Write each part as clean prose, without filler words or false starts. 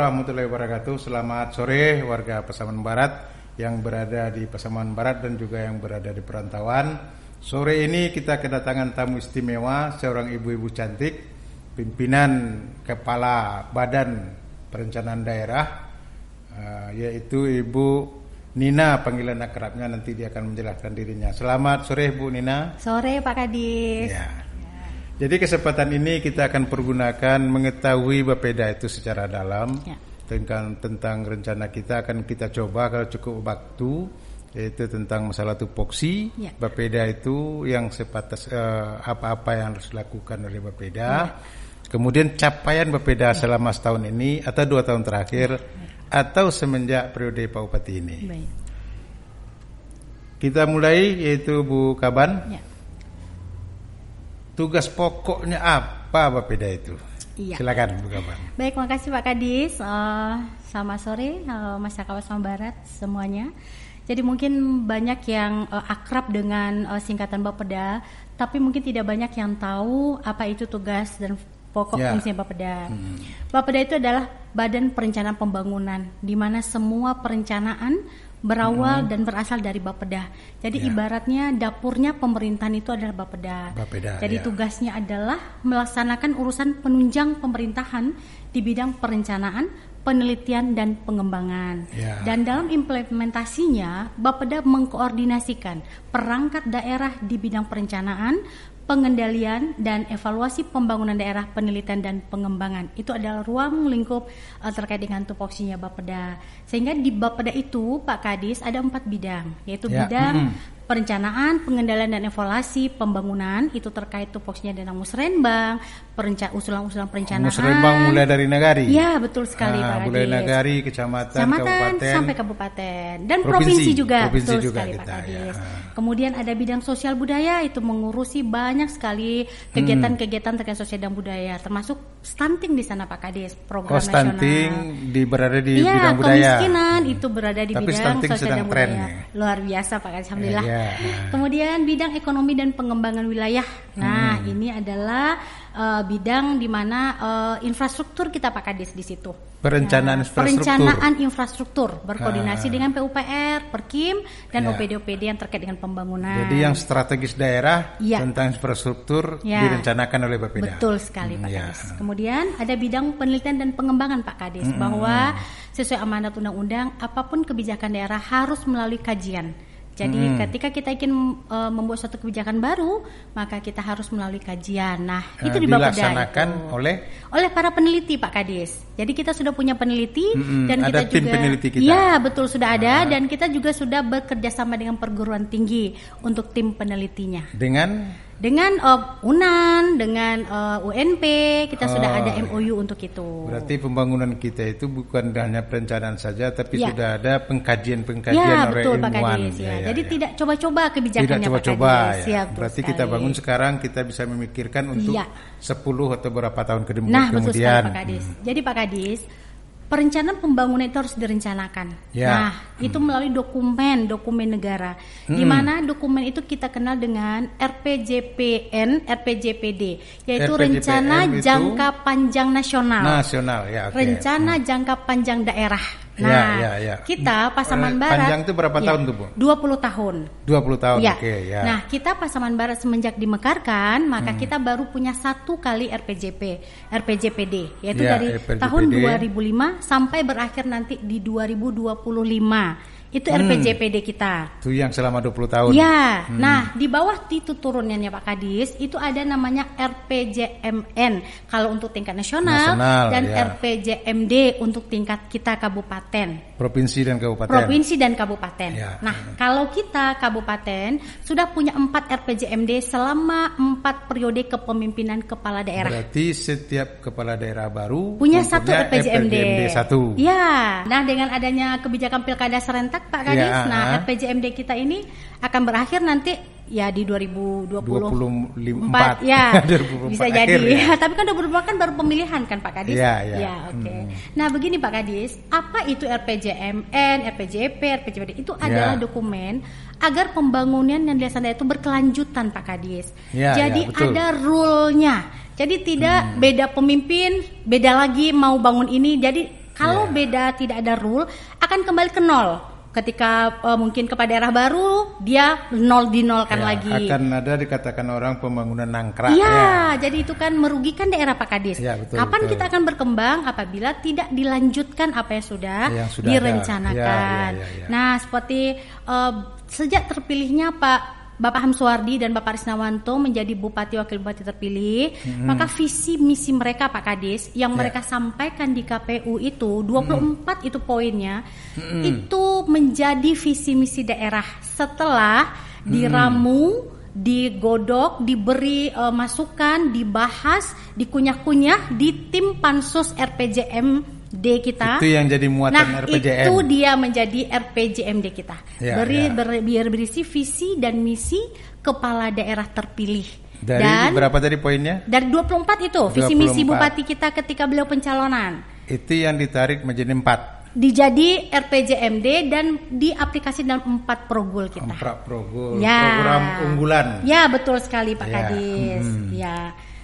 warahmatullahi wabarakatuh. Selamat sore warga Pasaman Barat yang berada di Pasaman Barat dan juga yang berada di perantauan. Sore ini kita kedatangan tamu istimewa, seorang ibu-ibu cantik, pimpinan Kepala Badan Perencanaan Daerah, yaitu Ibu Nina, panggilan akrabnya, nanti dia akan menjelaskan dirinya. Selamat sore Bu Nina. Sore Pak Kadis. Ya. Jadi kesempatan ini kita akan pergunakan mengetahui Bapeda itu secara dalam, tentang rencana kita akan kita coba kalau cukup waktu, yaitu tentang masalah tupoksi Bapeda itu yang sebatas apa-apa yang harus dilakukan oleh Bapeda, kemudian capaian Bapeda selama setahun ini atau 2 tahun terakhir atau semenjak periode Pak Bupati ini. Kita mulai, yaitu Bu Kaban. Tugas pokoknya apa Bapeda itu? Silakan Bu Kaban. Baik, makasih Pak Kadis. Selamat sore masyarakat Pasaman Barat semuanya. Jadi mungkin banyak yang akrab dengan singkatan Bapeda, tapi mungkin tidak banyak yang tahu apa itu tugas dan pokok fungsinya Bapeda. Bapeda itu adalah Badan Perencanaan Pembangunan, di mana semua perencanaan berawal dan berasal dari Bapeda. Jadi ibaratnya dapurnya pemerintahan itu adalah Bapeda. Jadi tugasnya adalah melaksanakan urusan penunjang pemerintahan di bidang perencanaan, penelitian dan pengembangan. Dan dalam implementasinya Bapeda mengkoordinasikan perangkat daerah di bidang perencanaan, pengendalian dan evaluasi pembangunan daerah, penelitian dan pengembangan. Itu adalah ruang lingkup terkait dengan tupoksinya Bapeda. Sehingga di Bapeda itu Pak Kadis ada 4 bidang, yaitu bidang perencanaan, pengendalian dan evaluasi pembangunan, itu terkait tupoksinya dengan musrenbang, usulan-usulan perencanaan. Musrenbang mulai dari nagari. Ya, betul sekali Pak Kadis. Mulai nagari, kecamatan, kabupaten sampai kabupaten dan provinsi juga. Betul juga sekali kita, Pak Kadis. Kemudian ada bidang sosial budaya, itu mengurusi banyak sekali kegiatan-kegiatan terkait sosial dan budaya, termasuk stunting di sana Pak Kadis, program nasional. Stunting berada di bidang budaya. Kemiskinan itu berada di Tapi bidang sosial dan budaya. Nih. Luar biasa Pak Kadis, alhamdulillah. Kemudian bidang ekonomi dan pengembangan wilayah. Nah, ini adalah bidang di mana infrastruktur kita Pak Kadis di situ. Perencanaan infrastruktur berkoordinasi dengan PUPR, Perkim dan OPD-OPD yang terkait dengan pembangunan. Jadi yang strategis daerah tentang infrastruktur direncanakan oleh Bapeda. Betul sekali Pak Kadis. Kemudian ada bidang penelitian dan pengembangan Pak Kadis, bahwa sesuai amanat undang-undang apapun kebijakan daerah harus melalui kajian. Jadi ketika kita ingin membuat suatu kebijakan baru, maka kita harus melalui kajian. Nah, itu di Bapeda dilaksanakan oleh para peneliti Pak Kadis. Jadi kita sudah punya peneliti dan ada kita tim juga peneliti kita. Ya, betul sudah ada, dan kita juga sudah bekerja sama dengan perguruan tinggi untuk tim penelitinya. Dengan UNAN, dengan UNP, kita sudah ada MOU untuk itu. Berarti pembangunan kita itu bukan hanya perencanaan saja, tapi sudah ada pengkajian oleh ilmuwan. Jadi tidak coba-coba kebijakannya Tidak coba-coba. Berarti kita bangun sekarang, kita bisa memikirkan untuk 10 atau beberapa tahun kemudian. Nah, betul sekali Pak Kadis. Jadi Pak Kadis, perencanaan pembangunan itu harus direncanakan. Nah, itu melalui dokumen negara. Di mana dokumen itu kita kenal dengan RPJPN, RPJPD, yaitu Rencana Jangka Panjang Nasional. Rencana Jangka Panjang Daerah. Nah, kita Pasaman Barat. Panjang itu berapa tahun tuh, Bu? 20 tahun. 20 tahun. Nah, kita Pasaman Barat semenjak dimekarkan, maka kita baru punya 1 kali RPJPD, yaitu dari tahun 2005 sampai berakhir nanti di 2025. Itu RPJPD kita. Itu yang selama 20 tahun. Nah, di bawah itu turunannya Pak Kadis, itu ada namanya RPJMN kalau untuk tingkat nasional dan RPJMD untuk tingkat kita kabupaten. Provinsi dan kabupaten. Nah, kalau kita kabupaten sudah punya 4 RPJMD selama 4 periode kepemimpinan kepala daerah. Berarti setiap kepala daerah baru punya 1 RPJMD. 1. Nah, dengan adanya kebijakan pilkada serentak Pak Kadis, RPJMD kita ini akan berakhir nanti di 2024 bisa jadi. Tapi kan 2024 kan baru pemilihan kan Pak Kadis. Nah, begini Pak Kadis, apa itu RPJMN, RPJP, RPJPD? Itu adalah dokumen agar pembangunan yang dilaksanakan itu berkelanjutan Pak Kadis. Jadi ada rule-nya. Jadi tidak beda pemimpin, beda lagi mau bangun ini. Jadi Kalau beda tidak ada rule, akan kembali ke nol. Ketika mungkin kepada daerah baru, dia dinolkan lagi. Akan ada dikatakan orang pembangunan nangkrak. Jadi itu kan merugikan daerah Pak Kadis. Kapan kita akan berkembang apabila tidak dilanjutkan apa yang sudah direncanakan. Nah, seperti sejak terpilihnya Bapak Hamsuwardi dan Bapak Risnawanto menjadi Bupati Wakil Bupati terpilih, maka visi misi mereka Pak Kadis yang mereka sampaikan di KPU itu 24 itu poinnya, itu menjadi visi misi daerah setelah diramu, digodok, diberi masukan, dibahas, dikunyah-kunyah di tim pansus RPJMD kita. Itu yang jadi muatan RPJM. Itu dia menjadi RPJMD kita. Biar berisi visi dan misi kepala daerah terpilih. Dari berapa tadi poinnya? Dari 24 itu, visi misi bupati kita ketika beliau pencalonan. Itu yang ditarik menjadi 4. Dijadi RPJMD dan diaplikasi dalam 4 progul kita. 4 progul, program unggulan. Ya, betul sekali Pak Kadis.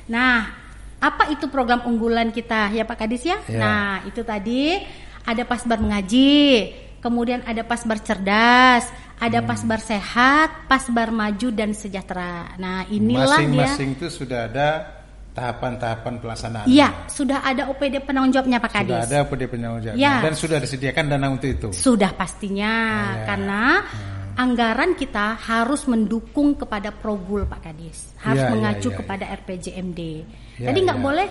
Nah, apa itu program unggulan kita ya Pak Kadis ya? Nah, itu tadi ada Pasbar Mengaji, kemudian ada Pasbar Cerdas, ada Pasbar Sehat, Pasbar Maju dan Sejahtera. Nah, inilah masing-masing itu sudah ada tahapan-tahapan pelaksanaan. Iya, sudah ada OPD penanggung jawabnya Pak Kadis. Sudah ada OPD penanggung jawabnya dan sudah disediakan dana untuk itu. Sudah pastinya karena anggaran kita harus mendukung kepada progul Pak Kadis, harus mengacu kepada RPJMD. Jadi nggak boleh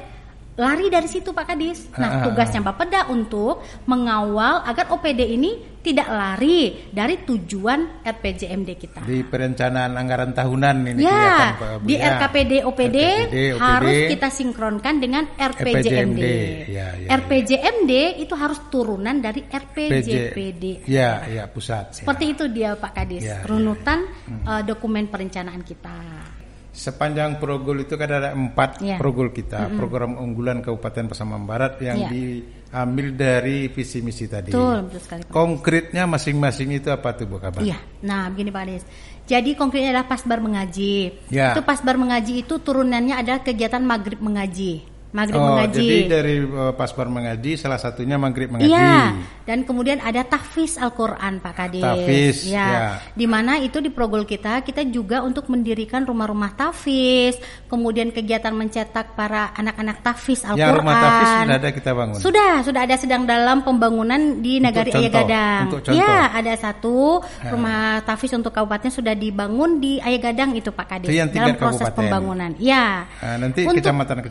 lari dari situ Pak Kadis. Nah, tugasnya Bapeda untuk mengawal agar OPD ini tidak lari dari tujuan RPJMD kita. Di perencanaan anggaran tahunan ini di RKPD OPD harus kita sinkronkan dengan RPJMD. RPJMD itu harus turunan dari RPJPD. Ya, pusat. Seperti itu dia Pak Kadis, runutan dokumen perencanaan kita. Sepanjang progul itu kan ada 4 progul kita, program unggulan Kabupaten Pasaman Barat yang diambil dari visi misi tadi. Betul sekali. Konkretnya masing-masing itu apa tuh Bu Kabar? Nah begini Pak Kadis. Jadi konkretnya adalah Pasbar Mengaji. Itu Pasbar Mengaji itu turunannya adalah kegiatan Maghrib Mengaji. Mengaji. Jadi dari Pasbar Mengaji salah satunya Maghrib Mengaji. Dan kemudian ada tahfiz Al-Qur'an Pak Kadis. Tahfiz. Di mana itu di progol kita juga untuk mendirikan rumah-rumah tahfiz, kemudian kegiatan mencetak para anak-anak tahfiz Al-Qur'an. Yang rumah tahfiz sudah ada kita bangun. Sudah ada sedang dalam pembangunan di Nagari Ayagadang. Ada satu rumah tahfiz untuk kabupaten sudah dibangun di Ayagadang itu Pak Kadis. Dalam proses pembangunan. Nanti kecamatan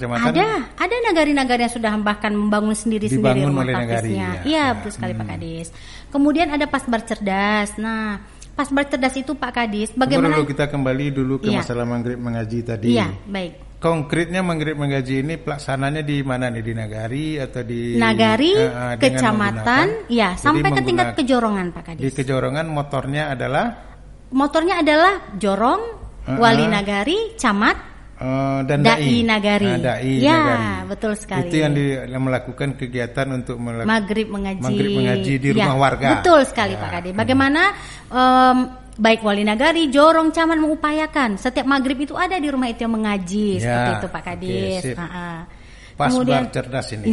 ada nagari-nagari yang sudah bahkan membangun sendiri rumah tahfiznya. Betul sekali Pak Kadis. Kemudian ada Pasbar Cerdas. Nah, Pasbar Cerdas itu Pak Kadis, bagaimana? Kita kembali dulu ke masalah Maghrib Mengaji tadi. Baik. Konkretnya Maghrib Mengaji ini pelaksananya di mana nih? Di Nagari atau di Nagari, kecamatan, sampai ke tingkat kejorongan Pak Kadis. Di kejorongan motornya adalah Jorong, Wali Nagari, Camat, dan Dai Nagari. Nagari. Betul sekali. Itu yang melakukan kegiatan untuk Maghrib Mengaji di rumah warga. Betul sekali Pak Kadis. Bagaimana baik Wali Nagari, Jorong, Camat mengupayakan setiap maghrib itu ada di rumah itu yang mengaji seperti itu Pak Kadis. Pasbar Cerdas ini.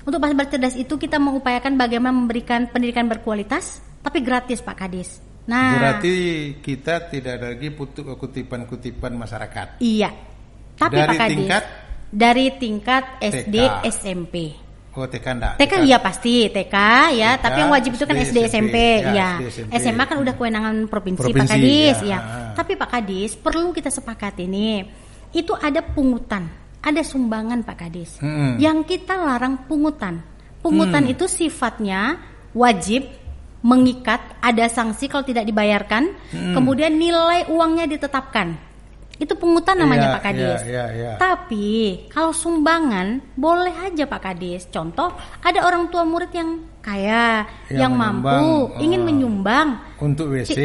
Untuk Pasbar Cerdas itu kita mengupayakan bagaimana memberikan pendidikan berkualitas tapi gratis Pak Kadis. Nah, berarti kita tidak ada lagi kutipan-kutipan masyarakat. Tapi Pak Kadis dari tingkat SD, TK. SMP. TK enggak? TK iya pasti TK tapi yang wajib itu kan SD, SMP. SMA kan udah kewenangan provinsi Pak Kadis. Tapi Pak Kadis perlu kita sepakati ini. Itu ada pungutan, ada sumbangan Pak Kadis. Yang kita larang pungutan. Pungutan itu sifatnya wajib, mengikat, ada sanksi kalau tidak dibayarkan, kemudian nilai uangnya ditetapkan. Itu pungutan namanya Pak Kadis. Tapi kalau sumbangan boleh aja Pak Kadis. Contoh, ada orang tua murid yang kaya, yang mampu, ingin menyumbang untuk WC,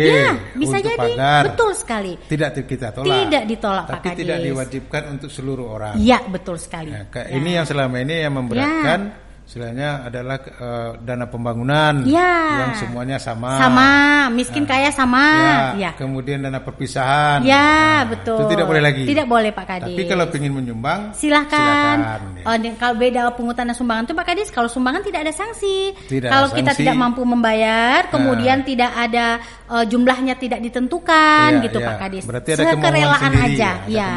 bisa untuk jadi pagar. Betul sekali. Tidak kita tolak. Tidak ditolak Pak Kadis. Tapi tidak diwajibkan untuk seluruh orang. Betul sekali. Ini yang selama ini yang memberatkan istilahnya adalah dana pembangunan ya, yang semuanya sama, miskin kaya sama, ya. Kemudian dana perpisahan, betul. Itu tidak boleh lagi. Tidak boleh Pak Kadis. Tapi kalau ingin menyumbang, silakan. Ya. Kalau beda pungutan dan sumbangan itu Pak Kadis, kalau sumbangan tidak ada sanksi. Kalau kita sanksi. tidak mampu membayar, kemudian tidak ada jumlahnya tidak ditentukan, gitu Pak Kadis. Berarti ada sekerelaan sendiri, aja, ya.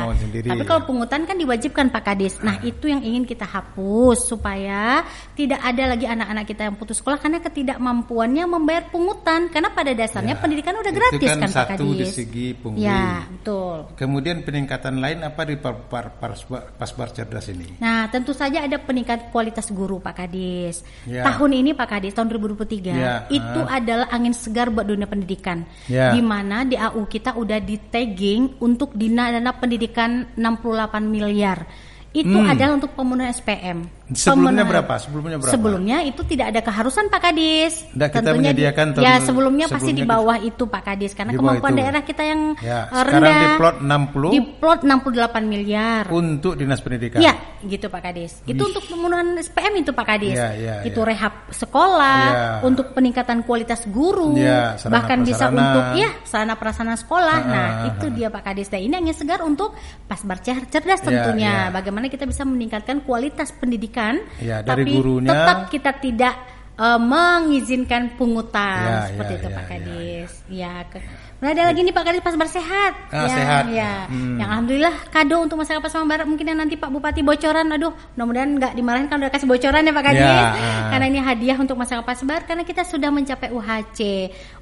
Tapi kalau pungutan kan diwajibkan Pak Kadis. Nah itu yang ingin kita hapus supaya tidak ada lagi anak-anak kita yang putus sekolah karena ketidakmampuannya membayar pungutan, karena pada dasarnya pendidikan udah gratis kan Pak satu Kadis. Di segi pungli. Ya, betul. Kemudian peningkatan lain apa di Pasbar Cerdas ini? Nah, tentu saja ada peningkatan kualitas guru Pak Kadis. Ya. Tahun ini Pak Kadis, tahun 2023 itu adalah angin segar buat dunia pendidikan. Di mana di AU kita udah di tagging untuk dana pendidikan 68 miliar. Itu adalah untuk pemenuhan SPM. Sebelumnya berapa? Sebelumnya itu tidak ada keharusan Pak Kadis. Kita menyediakan sebelumnya pasti di bawah itu Pak Kadis karena kemampuan daerah kita yang rendah. Sekarang di plot 68 miliar untuk dinas pendidikan. Ya, gitu Pak Kadis. Itu untuk pemenuhan SPM itu Pak Kadis. Itu rehab sekolah, untuk peningkatan kualitas guru, bahkan bisa untuk sarana prasarana sekolah. Itu dia Pak Kadis. Dan ini hanya segar untuk Pasbar Cerdas tentunya. Bagaimana kita bisa meningkatkan kualitas pendidikan, tapi gurunya, tetap kita tidak mengizinkan pungutan seperti itu Pak Kadis. Ada lagi nih Pak Kadis Pasbar Sehat. Sehat. Yang alhamdulillah kado untuk masyarakat Pasaman Barat. Mungkin yang nanti Pak Bupati bocoran, mudah-mudahan nggak dimarahin kan udah kasih bocoran ya Pak Kadis. Karena ini hadiah untuk masyarakat Pasbar karena kita sudah mencapai UHC.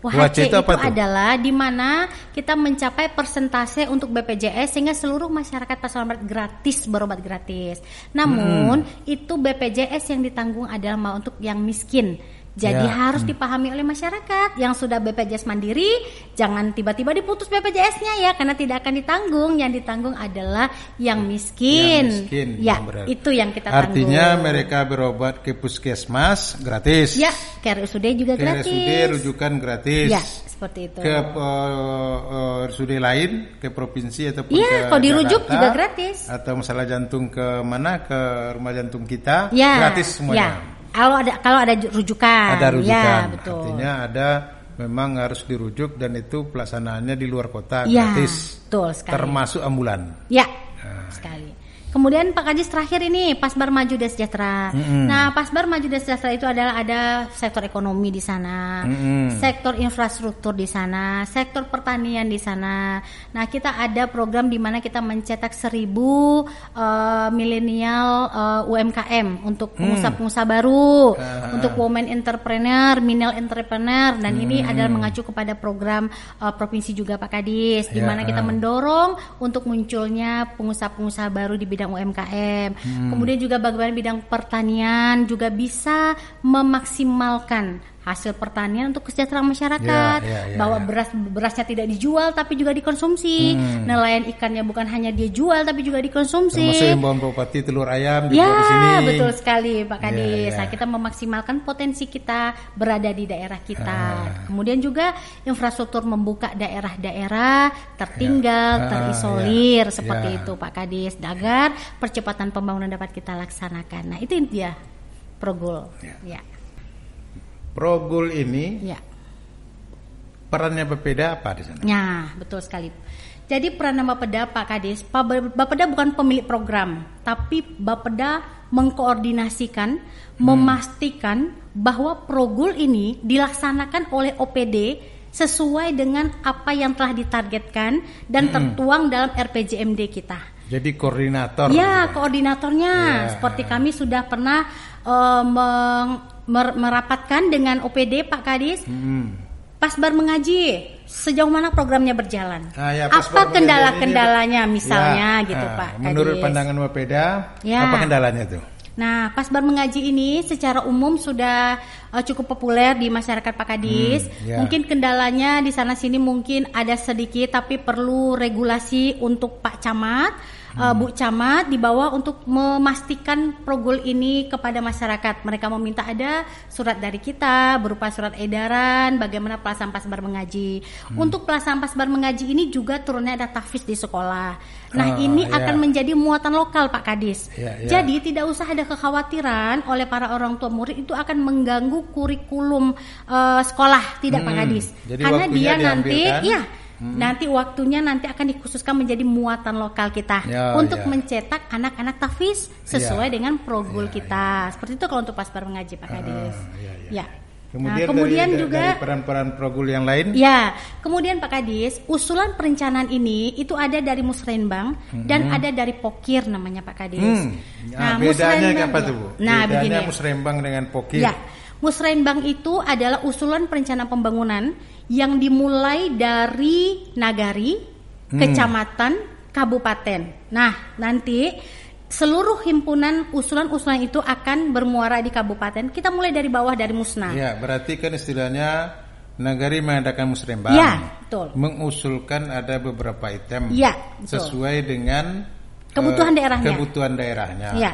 UHC itu adalah di mana kita mencapai persentase untuk BPJS sehingga seluruh masyarakat Pasaman Barat gratis, berobat gratis. Namun itu BPJS yang ditanggung adalah untuk yang miskin. Jadi harus dipahami oleh masyarakat yang sudah BPJS mandiri, jangan tiba-tiba diputus BPJS-nya ya, karena tidak akan ditanggung. Yang ditanggung adalah yang miskin. Itu yang kita tanggung. Artinya mereka berobat ke puskesmas gratis. Ke RSUD juga gratis. Ke RSUD rujukan gratis. Seperti itu. Ke RSUD lain, ke provinsi ataupun ke kalau dirujuk Jakarta, juga gratis. Atau masalah jantung ke mana, ke rumah jantung kita, gratis semuanya. Kalau ada rujukan. Ada rujukan. Betul. Artinya memang harus dirujuk dan itu pelaksanaannya di luar kota gratis. Betul sekali. Termasuk ambulan. Sekali. Kemudian Pak Kadis terakhir ini Pasbar Maju dan Sejahtera. Nah, Pasbar Maju dan Sejahtera itu adalah ada sektor ekonomi di sana, sektor infrastruktur di sana, sektor pertanian di sana. Nah, kita ada program di mana kita mencetak 1000 milenial UMKM untuk pengusaha-pengusaha baru, untuk women entrepreneur, male entrepreneur, dan ini adalah mengacu kepada program provinsi juga Pak Kadis, di mana kita mendorong untuk munculnya pengusaha-pengusaha baru di bidang UMKM. Kemudian juga bagaimana bidang pertanian juga bisa memaksimalkan hasil pertanian untuk kesejahteraan masyarakat. Bahwa berasnya tidak dijual tapi juga dikonsumsi. Nelayan ikannya bukan hanya dia jual tapi juga dikonsumsi. Termasuk imbauan Bupati telur ayam juga di sini. Betul sekali Pak Kadis. Nah, kita memaksimalkan potensi kita berada di daerah kita. Kemudian juga infrastruktur membuka daerah-daerah tertinggal, terisolir seperti itu Pak Kadis, agar percepatan pembangunan dapat kita laksanakan. Nah, itu dia Progul. Progul ini perannya Bapeda apa di sana? Betul sekali. Jadi peran Bapeda Pak Kadis, Bapeda bukan pemilik program, tapi Bapeda mengkoordinasikan, memastikan bahwa Progul ini dilaksanakan oleh OPD sesuai dengan apa yang telah ditargetkan dan tertuang dalam RPJMD kita. Jadi koordinator. Koordinatornya. Seperti kami sudah pernah merapatkan dengan OPD Pak Kadis. Pasbar mengaji sejauh mana programnya berjalan. Apa kendala-kendalanya misalnya gitu Pak Kadis. Menurut pandangan Bapeda, apa kendalanya itu? Nah, Pasbar mengaji ini secara umum sudah cukup populer di masyarakat Pak Kadis. Mungkin kendalanya di sana sini mungkin ada sedikit, tapi perlu regulasi untuk Pak Pak Camat, Bu Camat dibawa untuk memastikan Progul ini kepada masyarakat. Mereka meminta ada surat dari kita berupa surat edaran bagaimana pelaksanaan pasbar mengaji. Untuk pelaksanaan pasbar mengaji ini juga turunnya ada tahfiz di sekolah. Nah, ini akan menjadi muatan lokal Pak Kadis. Jadi tidak usah ada kekhawatiran oleh para orang tua murid itu akan mengganggu kurikulum sekolah, tidak Pak Kadis. Jadi karena dia nanti nanti waktunya nanti akan dikhususkan menjadi muatan lokal kita untuk mencetak anak-anak tahfiz sesuai dengan Progul kita. Seperti itu kalau untuk pasbar mengaji Pak Kadis. Kemudian juga dari peran-peran Progul yang lain. Ya, kemudian Pak Kadis, usulan perencanaan ini itu ada dari Musrenbang dan ada dari Pokir namanya Pak Kadis. Nah, bedanya apa tuh, Bu? Nah, bedanya begini. Musrenbang dengan Pokir. Ya, Musrenbang itu adalah usulan perencanaan pembangunan yang dimulai dari nagari, kecamatan, kabupaten. Nah, nanti seluruh himpunan usulan-usulan itu akan bermuara di kabupaten. Kita mulai dari bawah, dari Musna. Ya, berarti kan istilahnya nagari mengadakan Musrembang. Ya, betul. Mengusulkan ada beberapa item. Ya, betul. Sesuai dengan kebutuhan daerahnya. Kebutuhan daerahnya. Ya.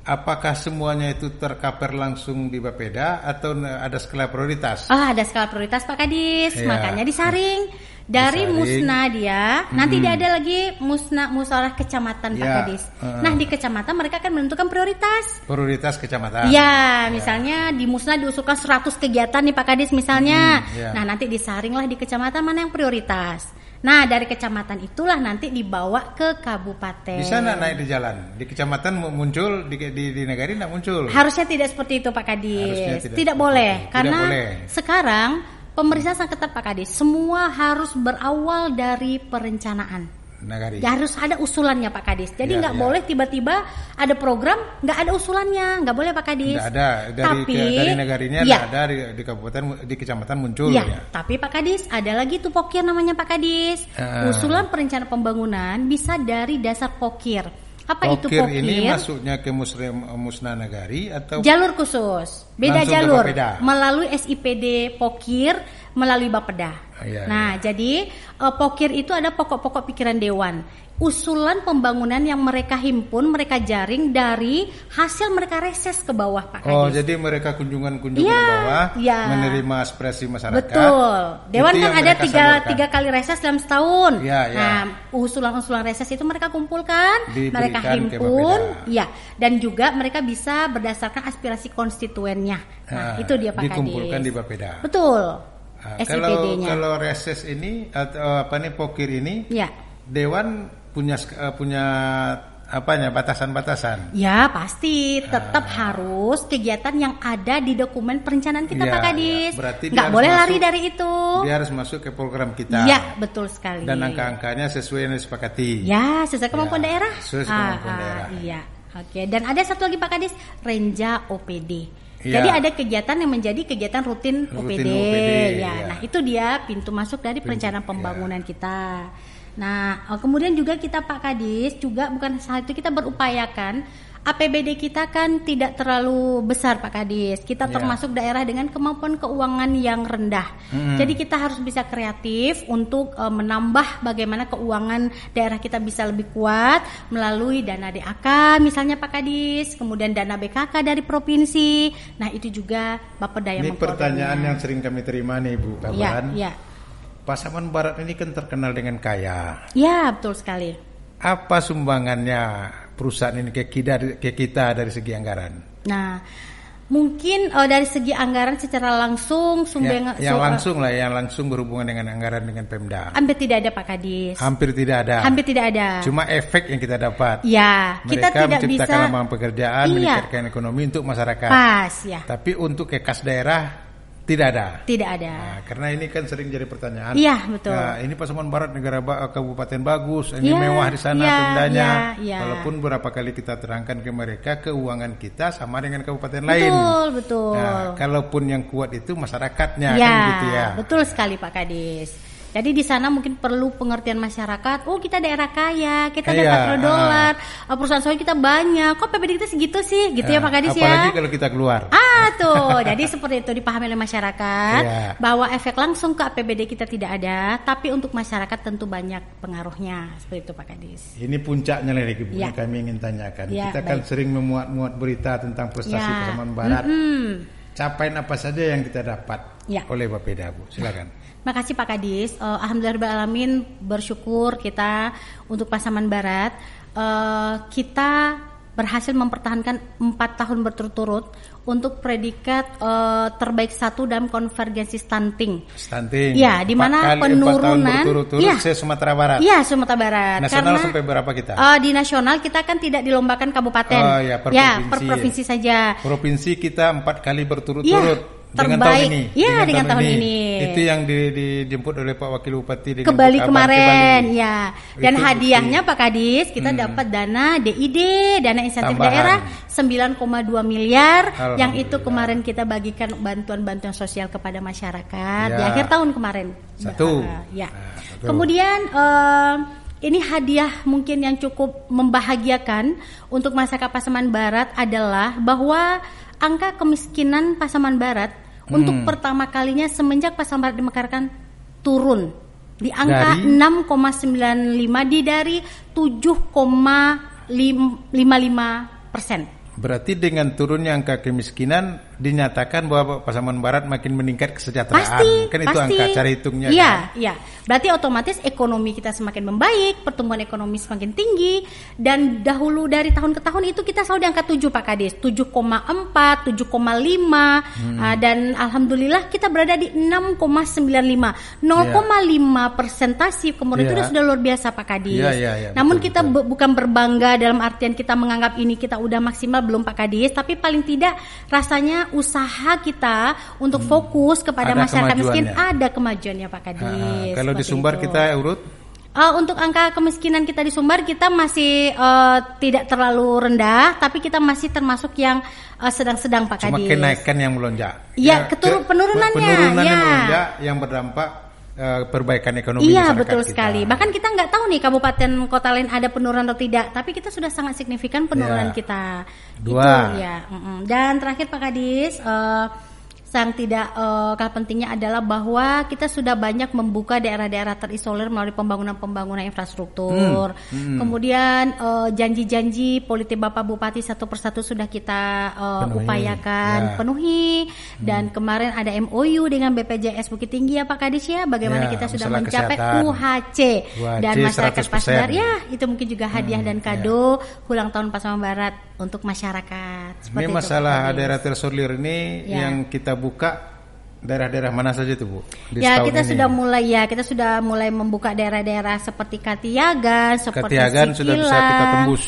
Apakah semuanya itu tercover langsung di Bapeda atau ada skala prioritas? Ada skala prioritas Pak Kadis, makanya disaring dari Musna dia. Nanti dia ada lagi musyawarah kecamatan Pak Kadis. Nah, di kecamatan mereka akan menentukan prioritas. Prioritas kecamatan. Ya, misalnya di Musna diusulkan 100 kegiatan nih Pak Kadis misalnya. Nah, nanti disaringlah di kecamatan mana yang prioritas. Nah, dari kecamatan itulah nanti dibawa ke kabupaten. Bisa nggak naik di jalan? Di kecamatan muncul, di nagari nggak muncul? Harusnya tidak seperti itu Pak Kadis. Tidak boleh. Karena sekarang pemerintah sangat ketat Pak Kadis. Semua harus berawal dari perencanaan. Nagari. Ya, harus ada usulannya Pak Kadis. Jadi nggak boleh tiba-tiba ada program nggak ada usulannya, nggak boleh Pak Kadis. Nggak ada dari nagarinya ada di kabupaten, di kecamatan muncul. Tapi Pak Kadis ada lagi tuh Pokir namanya Pak Kadis. Usulan perencanaan pembangunan bisa dari dasar Pokir. Apa itu Pokir? Ini masuknya ke Musna Nagari atau jalur khusus? Beda jalur. Melalui SIPD Pokir, melalui Bapeda. Jadi Pokir itu ada pokok-pokok pikiran Dewan. Usulan pembangunan yang mereka himpun, mereka jaring dari hasil mereka reses ke bawah Pak Kadis. Jadi mereka kunjungan ke bawah, menerima aspirasi masyarakat. Betul. Dewan kan ada tiga kali reses dalam setahun. Nah, usulan-usulan reses itu mereka kumpulkan, mereka himpun, dan juga mereka bisa berdasarkan aspirasi konstituennya. Nah, itu dia Pak Kadis. Dikumpulkan di Bapeda. Betul. SIPD-nya. Kalau reses ini atau Pokir ini, Dewan punya batasan-batasan. Ya, pasti tetap harus kegiatan yang ada di dokumen perencanaan kita Pak Kadis. Berarti nggak boleh lari dari itu. Dia harus masuk ke program kita. Ya, betul sekali. Dan angka-angkanya sesuai yang disepakati. Ya, sesuai kemampuan daerah. Sesuai kemampuan daerah. Iya. Oke, dan ada satu lagi Pak Kadis, Renja OPD. Jadi ada kegiatan yang menjadi kegiatan rutin OPD. Nah, itu dia pintu masuk dari perencanaan pembangunan kita. Nah, kemudian juga kita Pak Kadis juga bukan saat itu kita berupayakan APBD kita kan tidak terlalu besar Pak Kadis. Kita termasuk daerah dengan kemampuan keuangan yang rendah. Jadi kita harus bisa kreatif untuk menambah bagaimana keuangan daerah kita bisa lebih kuat melalui dana DAK misalnya Pak Kadis, kemudian dana BKK dari provinsi. Nah, itu juga Bapeda yang mengkoordinir. Ini pertanyaan yang sering kami terima nih Bu Kaban. Pasaman Barat ini kan terkenal dengan kaya. Ya, betul sekali. Apa sumbangannya perusahaan ini ke kita dari segi anggaran? Nah, mungkin dari segi anggaran secara langsung yang langsung berhubungan dengan anggaran dengan Pemda. Hampir tidak ada Pak Kadis. Hampir tidak ada. Cuma efek yang kita dapat. Ya, mereka kita tidak menciptakan bisa lapangan pekerjaan, meningkatkan ekonomi untuk masyarakat. Pas, ya. Tapi untuk ke kas daerah tidak ada. Nah, karena ini kan sering jadi pertanyaan. Iya, betul. Nah, ini Pasaman Barat negara kabupaten bagus, ini mewah di sana Pemdanya. Walaupun beberapa kali kita terangkan ke mereka keuangan kita sama dengan kabupaten lain. Betul. Nah, kalaupun yang kuat itu masyarakatnya kan gitu ya. Betul sekali Pak Kadis. Jadi di sana mungkin perlu pengertian masyarakat. Oh, kita daerah kaya, kita dapat dolar, perusahaan sawit kita banyak. Kok PPD kita segitu sih? Gitu ya Pak Kadis ya. Apalagi kalau kita keluar. Tuh. Jadi seperti itu dipahami oleh masyarakat bahwa efek langsung ke APBD kita tidak ada, tapi untuk masyarakat tentu banyak pengaruhnya. Seperti itu Pak Kadis. Ini puncaknya lagi Bu, kami ingin tanyakan. Kita kan sering memuat berita tentang prestasi Pasaman Barat. Capaian apa saja yang kita dapat oleh Bapeda Bu? Silakan. Makasih Pak Kadis. Alhamdulillahirrahmanirrahim, bersyukur kita untuk Pasaman Barat kita berhasil mempertahankan 4 tahun berturut-turut untuk predikat terbaik 1 dalam konvergensi stunting. Ya, di mana penurunan Sumatera Barat. Iya, Sumatera Barat. Nasional karena, sampai berapa kita? Di nasional kita kan tidak dilombakan kabupaten. Per provinsi saja. Provinsi kita 4 kali berturut-turut. Terbaik, dengan tahun ini. Itu yang dijemput oleh Pak Wakil Bupati ke Bali kemarin, Dan itu hadiahnya Pak Kadis kita dapat dana DID, dana insentif daerah 9,2 miliar, yang itu kemarin kita bagikan bantuan-bantuan sosial kepada masyarakat di akhir tahun kemarin. Kemudian ini hadiah mungkin yang cukup membahagiakan untuk masyarakat Pasaman Barat adalah bahwa angka kemiskinan Pasaman Barat untuk pertama kalinya semenjak Pasaman Barat dimekarkan turun di angka 6,95 dari 7,55%. Berarti dengan turunnya angka kemiskinan dinyatakan bahwa Pasaman Barat makin meningkat kesejahteraan. Kan itu angka cara hitungnya. Iya. Berarti otomatis ekonomi kita semakin membaik, pertumbuhan ekonomi semakin tinggi, dan dahulu dari tahun ke tahun itu kita selalu di angka 7 Pak Kadis, 7,4, 7,5 dan alhamdulillah kita berada di 6,95. 0,5 persentase kemudian itu sudah luar biasa Pak Kadis. Namun kita bukan berbangga dalam artian kita menganggap ini kita udah maksimal, belum Pak Kadis, tapi paling tidak rasanya usaha kita untuk fokus kepada masyarakat miskin ada kemajuannya Pak Kadis. Kalau di Sumbar kita urut? Untuk angka kemiskinan kita di Sumbar kita masih tidak terlalu rendah, tapi kita masih termasuk yang sedang-sedang Pak Kadis. Cuma kenaikan yang melonjak. Penurunannya melonjak yang berdampak perbaikan ekonomi masyarakat. Betul sekali. Bahkan kita nggak tahu nih kabupaten kota lain ada penurunan atau tidak, tapi kita sudah sangat signifikan penurunan kita. 2. Dan terakhir Pak Kadis, yang tidak kalah pentingnya adalah bahwa kita sudah banyak membuka daerah-daerah terisolir melalui pembangunan infrastruktur. Kemudian janji-janji politik Bapak Bupati satu persatu sudah kita upayakan penuhi. Dan kemarin ada MOU dengan BPJS Bukit Tinggi ya Pak Kadis ya, bagaimana kita sudah mencapai UHC dan masyarakat Pasaman Barat. Itu mungkin juga hadiah dan kado ulang tahun Pasaman Barat untuk masyarakat. Ini masalah daerah terisolir ini yang kita buka daerah-daerah mana saja tuh Bu? Kita sudah mulai membuka daerah-daerah seperti Katiagan, seperti Katiagan sudah bisa kita tembus.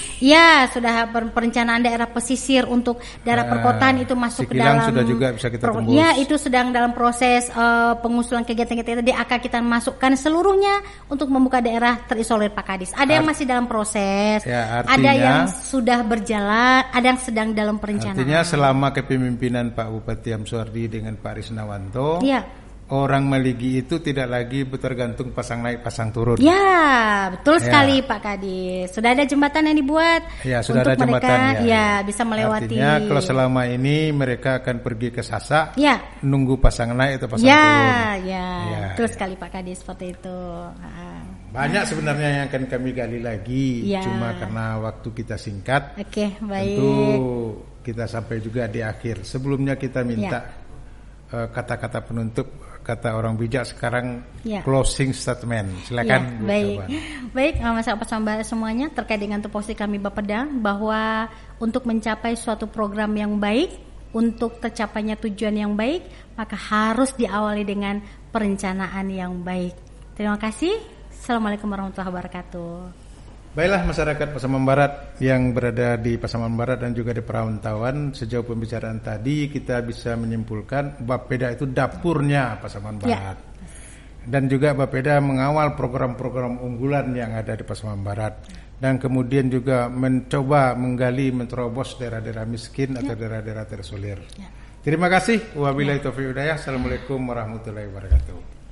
Sudah perencanaan daerah pesisir untuk daerah perkotaan itu masuk ke dalam. Sudah juga bisa kita tembus. Itu sedang dalam proses pengusulan kegiatan-kegiatan di akan kita masukkan seluruhnya untuk membuka daerah terisolir Pak Kadis. Ada yang masih dalam proses, ada yang sudah berjalan, ada yang sedang dalam perencanaan. Artinya selama kepemimpinan Pak Bupati Amsuardi dengan Pak Risnawan, orang Maligi itu tidak lagi tergantung pasang naik pasang turun. Betul sekali Pak Kadis. Sudah ada jembatan yang dibuat sudah untuk ada jembatan, mereka bisa melewati. Artinya kalau selama ini mereka akan pergi ke Sasak nunggu pasang naik atau pasang turun. Betul sekali Pak Kadis, seperti itu. Banyak sebenarnya yang akan kami gali lagi, cuma karena waktu kita singkat. Baik. Tentu kita sampai juga di akhir. Sebelumnya kita minta kata-kata penutup, kata orang bijak sekarang, closing statement. Silakan. Baik, masyarakat Pasaman Barat semuanya terkait dengan tupoksi kami Bapeda bahwa untuk mencapai suatu program yang baik, untuk tercapainya tujuan yang baik, maka harus diawali dengan perencanaan yang baik. Terima kasih. Assalamualaikum warahmatullahi wabarakatuh. Baiklah masyarakat Pasaman Barat yang berada di Pasaman Barat dan juga di Perantauan, sejauh pembicaraan tadi kita bisa menyimpulkan Bapeda itu dapurnya Pasaman Barat. Dan juga Bapeda mengawal program-program unggulan yang ada di Pasaman Barat. Dan kemudian juga mencoba menggali, menerobos daerah-daerah miskin atau daerah-daerah terisolir. Terima kasih. Wabillahi taufiq hidayah. Assalamualaikum warahmatullahi wabarakatuh.